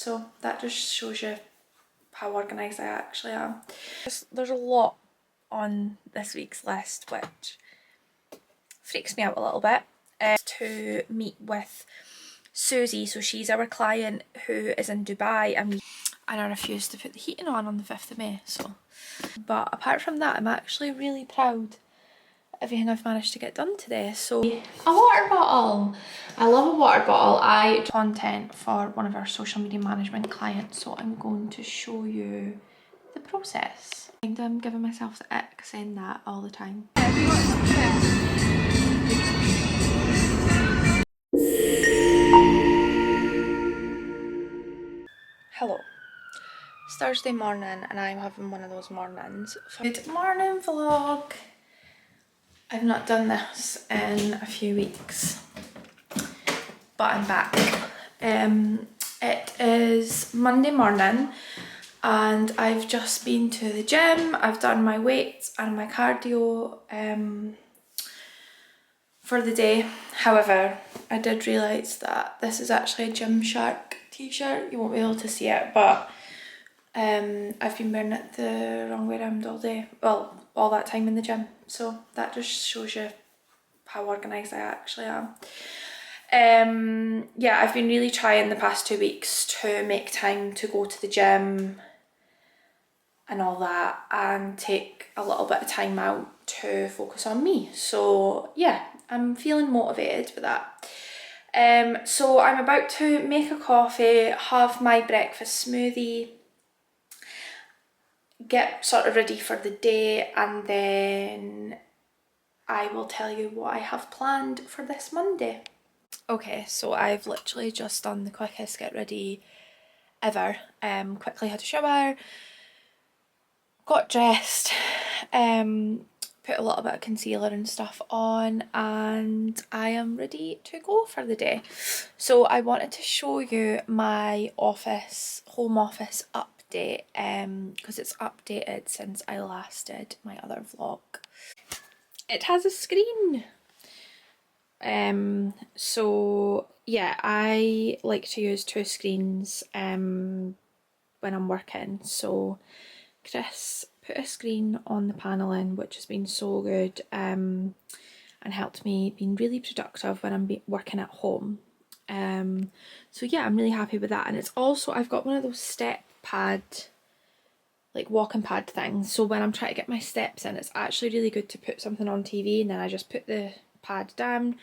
so that just shows you how organised I actually am. There's a lot on this week's list which freaks me out a little bit. To meet with Susie, so she's our client who is in Dubai, and I refused to put the heating on the 5th of May, so. But apart from that, I'm actually really proud of everything I've managed to get done today. So a water bottle. I love a water bottle. I do content for one of our social media management clients, so I'm going to show you the process. I think I'm giving myself the ick saying that all the time. Hello. It's Thursday morning and I'm having one of those mornings. Good morning vlog. I've not done this in a few weeks, but I'm back. It is Monday morning and I've just been to the gym. I've done my weights and my cardio for the day. However, I did realise that this is actually a Gymshark t-shirt. You won't be able to see it, but I've been wearing it the wrong way around all day. Well, all that time in the gym. So that just shows you how organised I actually am. Yeah, I've been really trying the past 2 weeks to make time to go to the gym and all that, and take a little bit of time out to focus on me. So yeah, I'm feeling motivated with that. So I'm about to make a coffee, have my breakfast smoothie, get sort of ready for the day, and then I will tell you what I have planned for this Monday. Okay, so I've literally just done the quickest get ready ever. Quickly had a shower, got dressed, put a little bit of concealer and stuff on, and I am ready to go for the day. So I wanted to show you my home office update, because it's updated since I last did my other vlog. It has a screen. So yeah, I like to use 2 screens when I'm working. So Chris put a screen on the paneling, which has been so good, and helped me being really productive when I'm working at home. So yeah, I'm really happy with that. And it's also, I've got one of those step pad, like walking pad things, so when I'm trying to get my steps in, it's actually really good to put something on TV and then I just put the pad down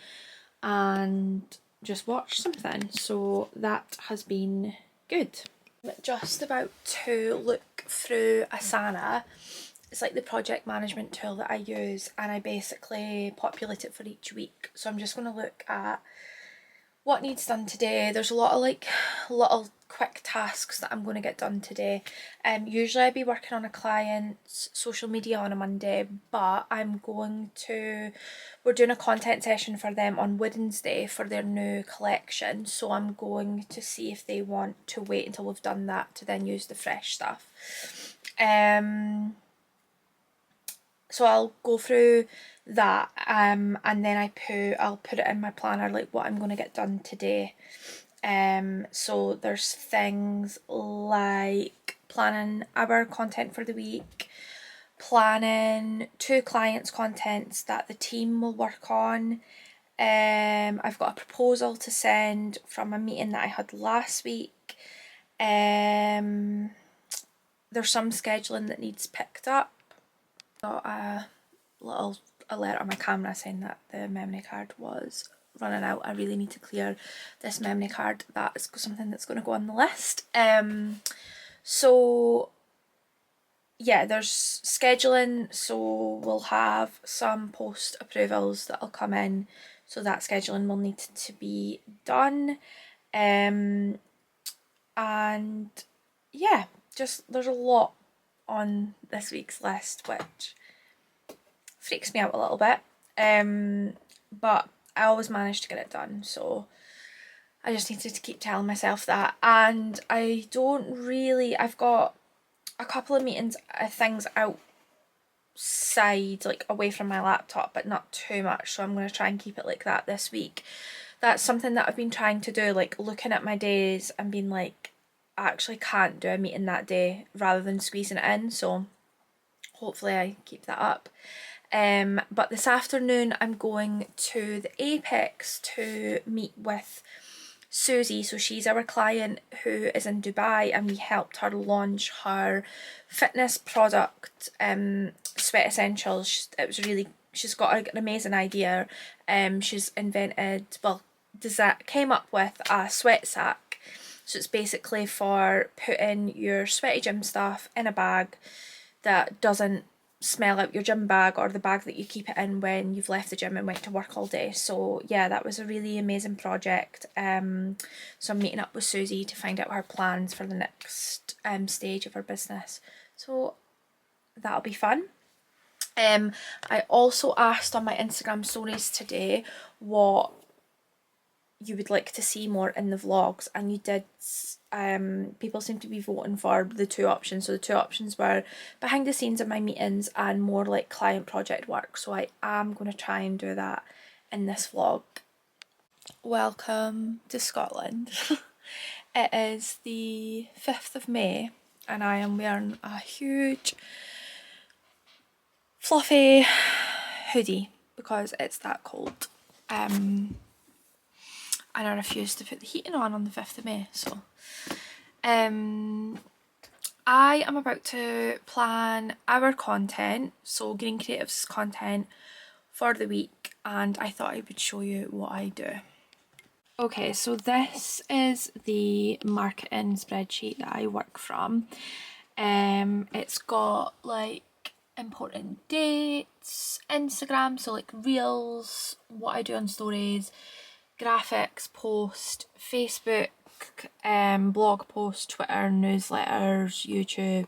and just watch something. So that has been good. I'm just about to look through Asana. It's like the project management tool that I use, and I basically populate it for each week. So I'm just going to look at what needs done today. There's a lot of like little quick tasks that I'm going to get done today. Usually I'd be working on a client's social media on a Monday, but we're doing a content session for them on Wednesday for their new collection, so I'm going to see if they want to wait until we've done that to then use the fresh stuff. So I'll go through that, and then I'll put it in my planner, like what I'm going to get done today. So there's things like planning our content for the week, planning 2 clients' contents that the team will work on. I've got a proposal to send from a meeting that I had last week. There's some scheduling that needs picked up. Got a little alert on my camera saying that the memory card was running out. I really need to clear this memory card. That is something that's going to go on the list. So yeah, there's scheduling, so we'll have some post approvals that'll come in, so that scheduling will need to be done. And yeah, just there's a lot on this week's list which freaks me out a little bit, but I always manage to get it done, so I just needed to keep telling myself that. And I've got a couple of things outside, like away from my laptop, but not too much, so I'm going to try and keep it like that this week. That's something that I've been trying to do, like looking at my days and being like, actually can't do a meeting that day rather than squeezing it in, so hopefully I keep that up. But this afternoon I'm going to the Apex to meet with Susie. So she's our client who is in Dubai, and we helped her launch her fitness product, Sweat Essentials. It was really, she's got an amazing idea. She's invented, well, came up with a sweat sack. So it's basically for putting your sweaty gym stuff in a bag that doesn't smell out your gym bag, or the bag that you keep it in when you've left the gym and went to work all day. So yeah, that was a really amazing project. So I'm meeting up with Susie to find out her plans for the next stage of her business. So that'll be fun. I also asked on my Instagram stories today what you would like to see more in the vlogs, and you did. People seem to be voting for the two options. So the two options were behind the scenes of my meetings and more like client project work. So I am going to try and do that in this vlog. Welcome to Scotland. It is the 5th of May and I am wearing a huge fluffy hoodie because it's that cold. And I refuse to put the heating on the 5th of May, so I am about to plan our content, so Greene Creatives content for the week, and I thought I would show you what I do. Okay, so this is the marketing spreadsheet that I work from. It's got like important dates, Instagram, so like reels, what I do on stories, graphics, post, Facebook, blog post, Twitter, newsletters, YouTube,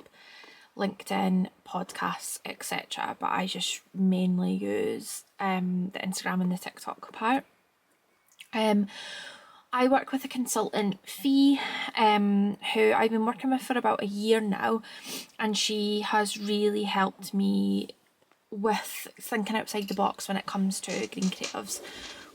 LinkedIn, podcasts, etc. But I just mainly use the Instagram and the TikTok part. I work with a consultant, Fee, who I've been working with for about a year now, and she has really helped me with thinking outside the box when it comes to Greene Creatives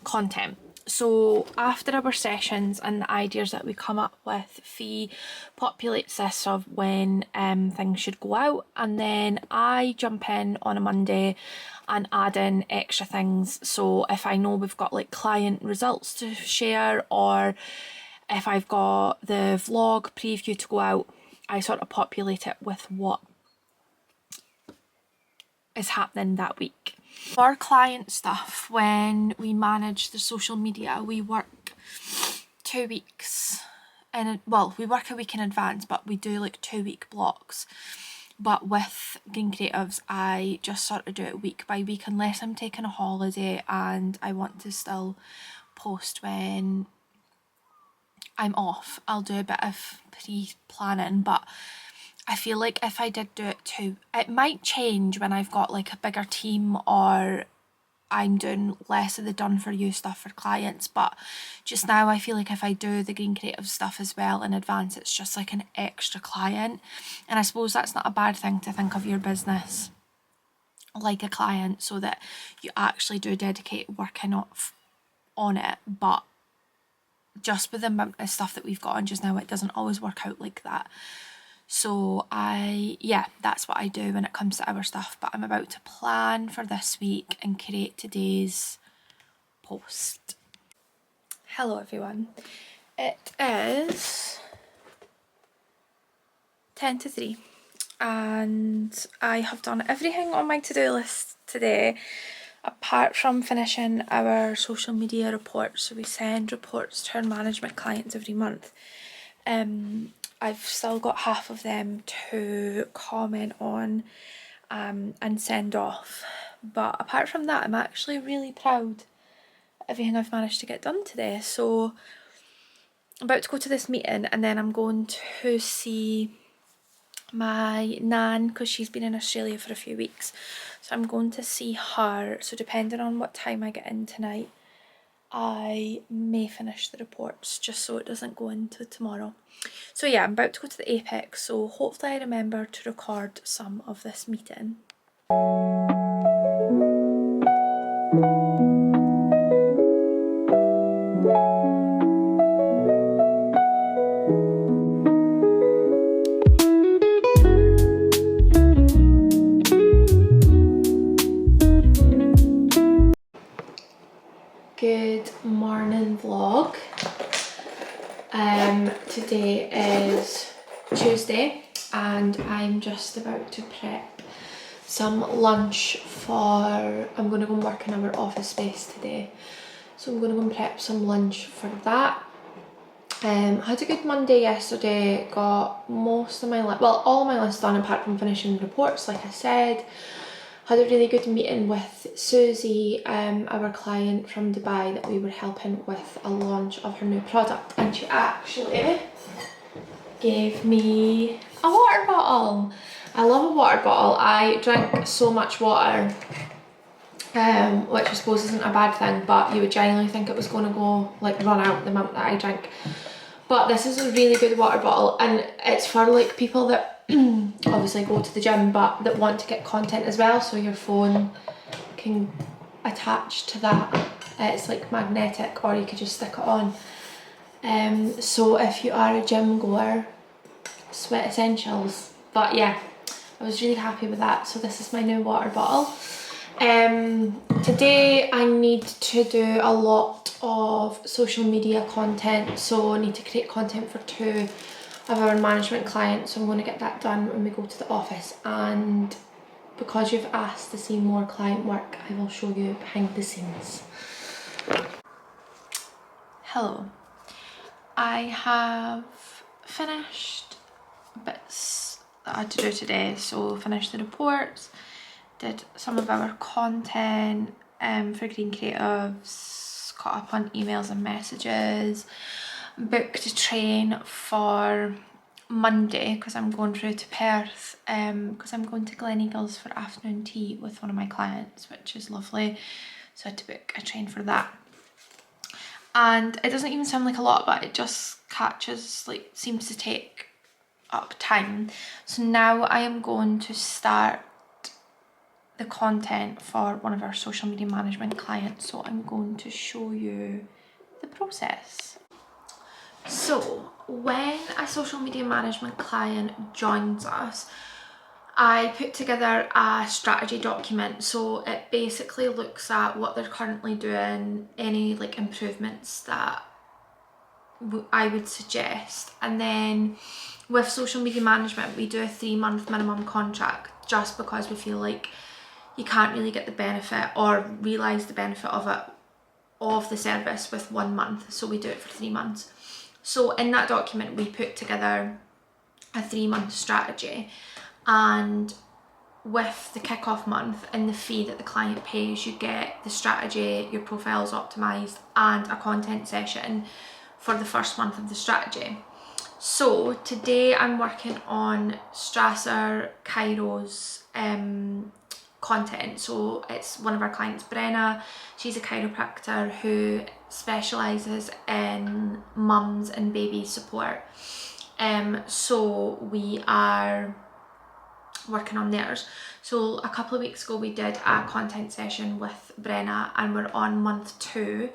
content. So after our sessions and the ideas that we come up with, Fee populates this of when things should go out, and then I jump in on a Monday and add in extra things. So if I know we've got like client results to share, or if I've got the vlog preview to go out, I sort of populate it with what is happening that week. For client stuff, when we manage the social media, we work 2 weeks we work a week in advance, but we do like 2-week blocks. But with Greene Creatives, I just sort of do it week by week, unless I'm taking a holiday and I want to still post when I'm off. I'll do a bit of pre-planning, but I feel like if I did do it too, it might change when I've got like a bigger team or I'm doing less of the done for you stuff for clients. But just now I feel like if I do the Greene Creative stuff as well in advance, it's just like an extra client. And I suppose that's not a bad thing to think of your business like a client, so that you actually do dedicate working on it. But just with the amount of stuff that we've got on just now, it doesn't always work out like that. So that's what I do when it comes to our stuff. But I'm about to plan for this week and create today's post. Hello everyone. It is 10 to 3 and I have done everything on my to-do list today apart from finishing our social media reports. So we send reports to our management clients every month. I've still got half of them to comment on and send off. But apart from that, I'm actually really proud of everything I've managed to get done today. So I'm about to go to this meeting, and then I'm going to see my nan because she's been in Australia for a few weeks. So I'm going to see her. So depending on what time I get in tonight, I may finish the reports just so it doesn't go into tomorrow. So yeah, I'm about to go to the Apex, so hopefully I remember to record some of this meeting. Today is Tuesday and I'm just about to prep some lunch for, I'm going to go and work in our office space today. So I'm going to go and prep some lunch for that. Had a good Monday yesterday, got most of my, all my lists done apart from finishing reports like I said. Had a really good meeting with Susie, our client from Dubai that we were helping with a launch of her new product, and she actually gave me a water bottle. I love a water bottle. I drink so much water, which I suppose isn't a bad thing, but you would genuinely think it was going to go run out the month that I drink. But this is a really good water bottle, and it's for like people that obviously go to the gym but that want to get content as well, so your phone can attach to that. It's like magnetic, or you could just stick it on. So if you are a gym goer, Sweat Essentials. But yeah, I was really happy with that. So this is my new water bottle. Today I need to do a lot of social media content, so I need to create content for 2 of our management clients, so I'm going to get that done when we go to the office. And because you've asked to see more client work, I will show you behind the scenes. Hello. I have finished bits that I had to do today, so finished the reports, did some of our content for Greene Creatives, caught up on emails and messages, booked a train for Monday because I'm going through to Perth because I'm going to Gleneagles for afternoon tea with one of my clients, which is lovely, so I had to book a train for that. And it doesn't even sound like a lot, but it just seems to take up time. So now I am going to start the content for one of our social media management clients, so I'm going to show you the process. So when a social media management client joins us, I put together a strategy document. So it basically looks at what they're currently doing, any improvements that I would suggest. And then with social media management, we do a 3-month minimum contract just because we feel like you can't really get the benefit or realise the benefit of the service with 1 month. So we do it for 3 months. So in that document, we put together a 3-month strategy, and with the kickoff month and the fee that the client pays, you get the strategy, your profile's optimised, and a content session for the first month of the strategy. So today I'm working on Strasser Cairo's content. So it's one of our clients, Brenna. She's a chiropractor who specialises in mums and baby support. So we are working on theirs. So a couple of weeks ago we did a content session with Brenna, and we're on month 2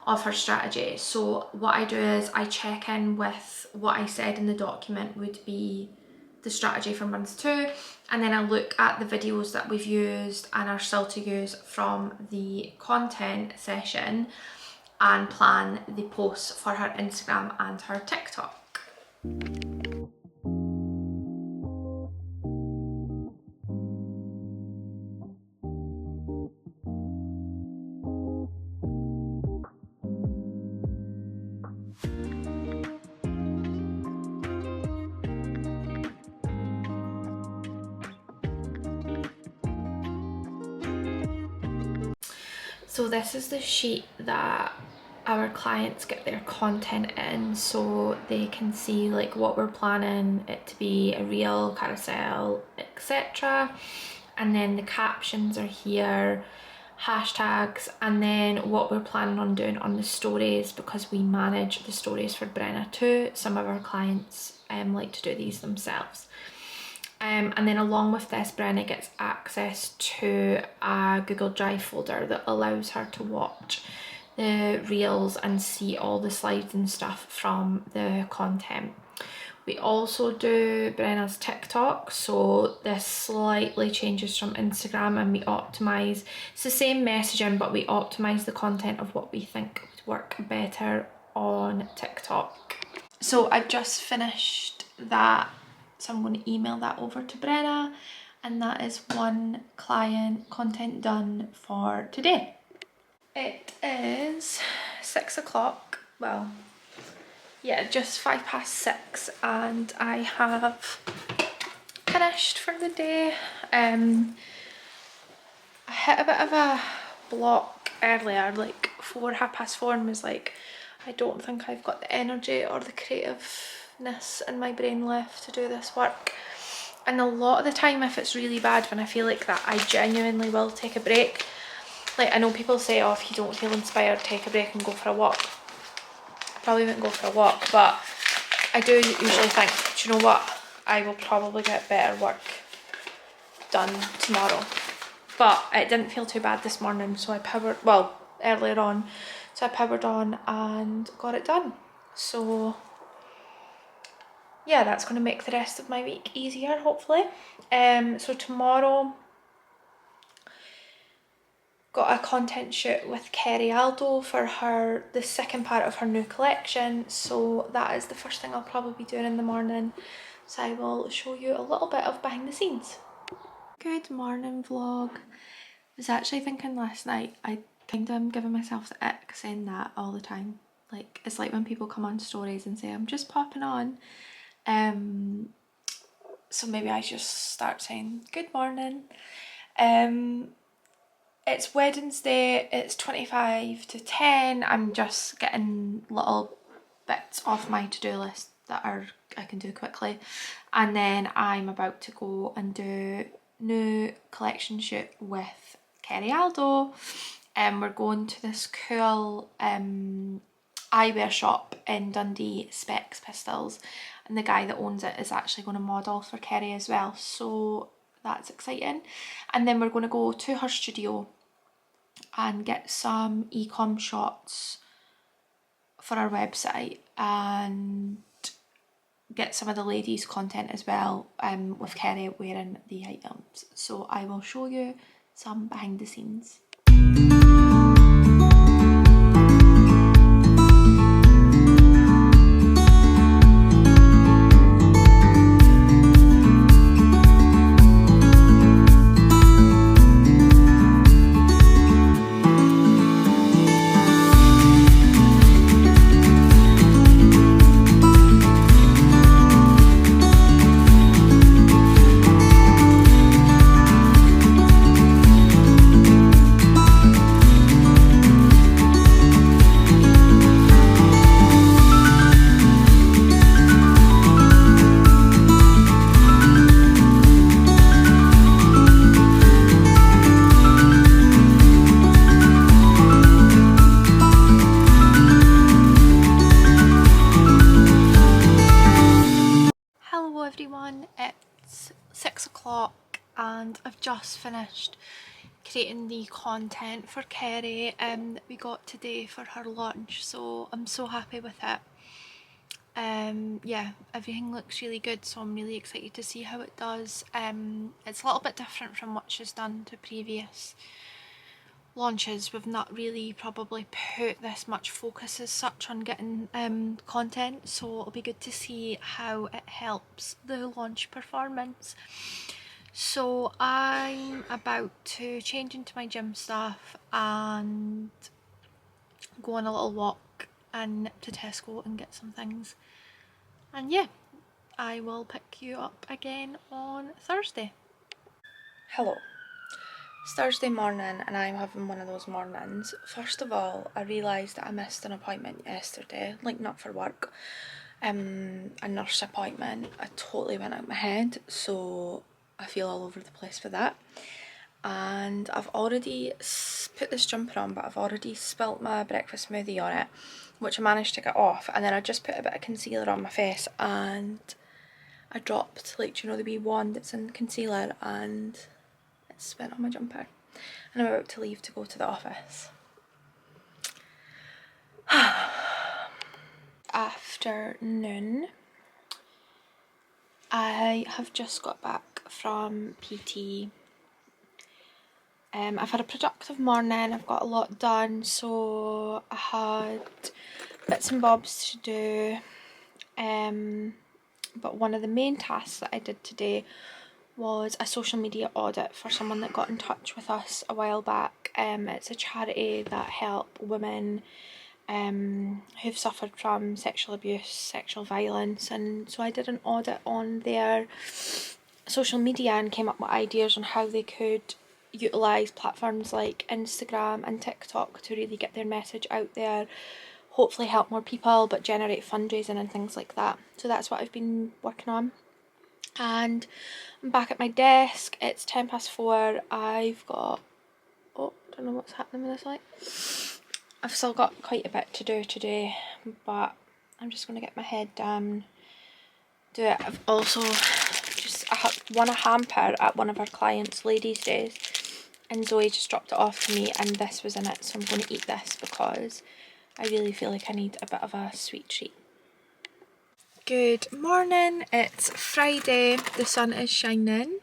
of her strategy. So what I do is I check in with what I said in the document would be the strategy for month 2, and then I look at the videos that we've used and are still to use from the content session and plan the posts for her Instagram and her TikTok. So this is the sheet that our clients get their content in, so they can see what we're planning it to be, a reel, carousel, etc. And then the captions are here, hashtags, and then what we're planning on doing on the stories, because we manage the stories for Brenna too. Some of our clients like to do these themselves. And then along with this, Brenna gets access to a Google Drive folder that allows her to watch the reels and see all the slides and stuff from the content. We also do Brenna's TikTok, so this slightly changes from Instagram, and we optimise, it's the same messaging, but we optimise the content of what we think would work better on TikTok. So I've just finished that, so I'm going to email that over to Brenna, and that is one client content done for today. It is 6 o'clock, well, yeah, just 6:05, and I have finished for the day. I hit a bit of a block earlier, like 4, 4:30, and was like, I don't think I've got the energy or the creativeness in my brain left to do this work. And a lot of the time, if it's really bad, when I feel like that, I genuinely will take a break. Like, I know people say, oh, if you don't feel inspired, take a break and go for a walk. I probably wouldn't go for a walk, but I do usually think, do you know what, I will probably get better work done tomorrow. But it didn't feel too bad this morning, so I powered, well, earlier on, so I powered on and got it done. So yeah, that's going to make the rest of my week easier, hopefully. So tomorrow, got a content shoot with Kerry Aldo for the second part of her new collection, so that is the first thing I'll probably be doing in the morning. So I will show you a little bit of behind the scenes. Good morning vlog. I was actually thinking last night, I kind of am giving myself the ick saying that all the time. Like, it's like when people come on stories and say, I'm just popping on. So maybe I just start saying good morning. It's Wednesday, it's 10:25. I'm just getting little bits off my to-do list that I can do quickly, and then I'm about to go and do new collection shoot with Kerry Aldo. We're going to this cool eyewear shop in Dundee, Specs Pistols, and the guy that owns it is actually going to model for Kerry as well, so that's exciting. And then we're going to go to her studio and get some e-com shots for our website and get some of the ladies content as well, with Kerry wearing the items. So I will show you some behind the scenes. Hello everyone, it's 6 o'clock and I've just finished creating the content for Kerry that we got today for her launch, so I'm so happy with it. Yeah, everything looks really good, so I'm really excited to see how it does. It's a little bit different from what she's done to previous launches. We've not really probably put this much focus as such on getting content, so it'll be good to see how it helps the launch performance. So I'm about to change into my gym stuff and go on a little walk and nip to Tesco and get some things, and yeah, I will pick you up again on Thursday. Hello. It's Thursday morning and I'm having one of those mornings. First of all, I realised that I missed an appointment yesterday, like not for work, a nurse appointment. I totally went out of my head, so I feel all over the place for that. And I've already put this jumper on, but I've already spilt my breakfast smoothie on it, which I managed to get off, and then I just put a bit of concealer on my face and I dropped, like, do you know the wee wand that's in concealer, and it's went on my jumper, and I'm about to leave to go to the office. Afternoon. I have just got back from PT. I've had a productive morning, I've got a lot done, so I had bits and bobs to do. But one of the main tasks that I did today was a social media audit for someone that got in touch with us a while back. It's a charity that help women who've suffered from sexual abuse, sexual violence, and so I did an audit on their social media and came up with ideas on how they could utilise platforms like Instagram and TikTok to really get their message out there, hopefully help more people, but generate fundraising and things like that. So that's what I've been working on. And I'm back at my desk. It's 4:10. I've got, oh, don't know what's happening with this light. I've still got quite a bit to do today, but I'm just going to get my head down, do it. I've also won a hamper at one of our clients' ladies' days, and Zoe just dropped it off to me, and this was in it, so I'm going to eat this because I really feel like I need a bit of a sweet treat. Good morning, it's Friday, the sun is shining,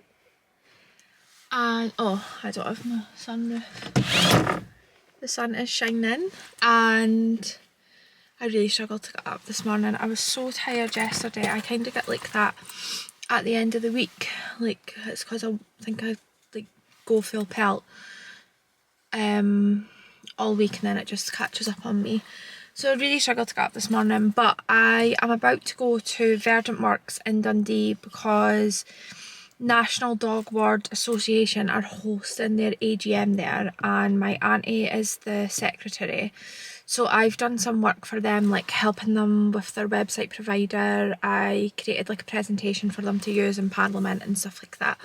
and oh, I don't have my sunroof. The sun is shining, and I really struggled to get up this morning. I was so tired yesterday. I kind of get like that at the end of the week, like it's because I think I like go full pelt all week, and then it just catches up on me. So I really struggled to get up this morning, but I am about to go to Verdant Works in Dundee because National Dog Ward Association are hosting their AGM there, and my auntie is the secretary. So I've done some work for them, like helping them with their website provider. I created like a presentation for them to use in Parliament and stuff like that.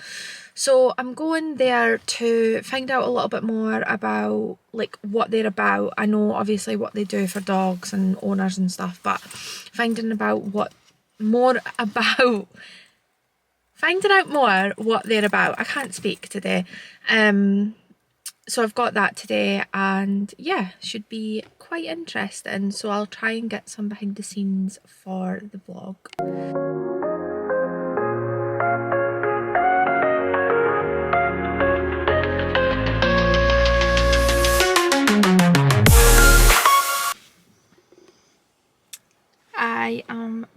So I'm going there to find out a little bit more about like what they're about. I know obviously what they do for dogs and owners and stuff, but finding out more about what they're about. I can't speak today. So I've got that today, and yeah, should be quite interesting. So I'll try and get some behind the scenes for the vlog. I am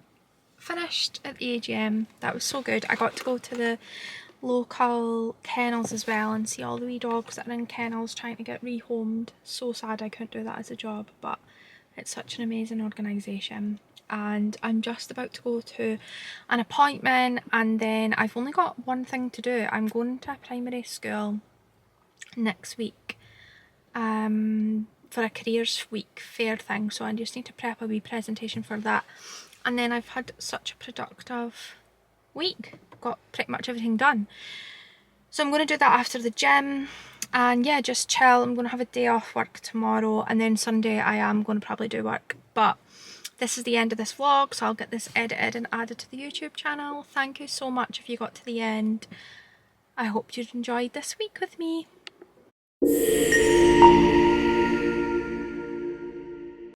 finished at the AGM. That was so good. I got to go to the local kennels as well and see all the wee dogs that are in kennels trying to get rehomed. So sad I couldn't do that as a job, but it's such an amazing organisation. And I'm just about to go to an appointment, and then I've only got one thing to do. I'm going to a primary school next week for a careers week fair thing, so I just need to prep a wee presentation for that. And then I've had such a productive week, got pretty much everything done. So I'm going to do that after the gym, and yeah, just chill. I'm going to have a day off work tomorrow, and then Sunday I am going to probably do work. But this is the end of this vlog, so I'll get this edited and added to the YouTube channel. Thank you so much if you got to the end. I hope you enjoyed this week with me.